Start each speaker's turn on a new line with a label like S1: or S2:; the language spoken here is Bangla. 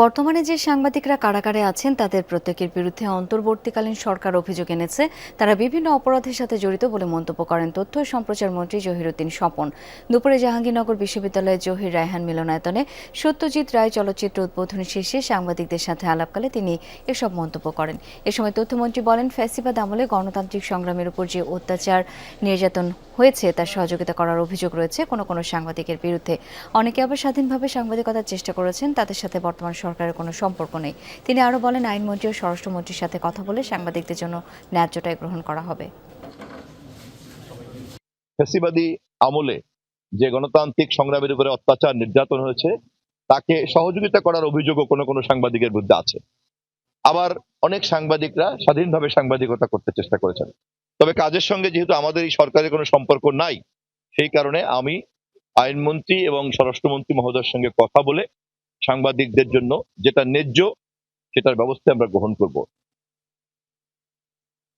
S1: বর্তমানে যে সাংবাদিকরা কারাগারে আছেন তাদের প্রত্যেকের বিরুদ্ধে অন্তর্বর্তীকালীন সরকার অভিযোগ এনেছে তারা বিভিন্ন অপরাধের সাথে জড়িত বলে মন্তব্য করেন তথ্য ও সম্প্রচার মন্ত্রী জহিরুদ্দিন স্বপন। দুপুরে জাহাঙ্গীরনগর বিশ্ববিদ্যালয়ের জহির রায়হান মিলনায়তনে সত্যজিৎ রায় চলচ্চিত্র উদ্বোধনী শেষে সাংবাদিকদের সাথে আলাপকালে তিনি এসব মন্তব্য করেন। এ সময় তথ্যমন্ত্রী বলেন, ফ্যাসিবাদ আমলে গণতান্ত্রিক সংগ্রামের উপর যে অত্যাচার নির্যাতন হয়েছে তার সহযোগিতা করার অভিযোগ রয়েছে কোনো কোনো সাংবাদিকের বিরুদ্ধে। অনেকে আবার স্বাধীনভাবে সাংবাদিকতার চেষ্টা করেছেন, তাদের সাথে বর্তমান সরকারের কোনো সম্পর্ক নেই। তিনি আরও বলেন, আইনমন্ত্রী ও স্বরাষ্ট্রমন্ত্রীর সাথে কথা বলে সাংবাদিকদের জন্য ন্যায্যটাই গ্রহণ করা হবে।
S2: ফ্যাসিবাদী আমলে যে গণতান্ত্রিক সংগ্রামের উপরে অত্যাচার নির্যাতন হয়েছে তাকে সহযোগিতা করার অভিযোগও কোনো কোনো সাংবাদিকের বিরুদ্ধে আছে। আবার অনেক সাংবাদিকরা স্বাধীনভাবে সাংবাদিকতা করতে চেষ্টা করেছেন। তবে কাজের সঙ্গে যেহেতু আমাদের এই সরকারের কোনো সম্পর্ক নাই, সেই কারণে আমি আইনমন্ত্রী এবং স্বরাষ্ট্রমন্ত্রী মহোদয়ের সঙ্গে কথা বলে সাংবাদিকদের জন্য যেটা ন্যায্য সেটার ব্যবস্থা আমরা গ্রহণ করব।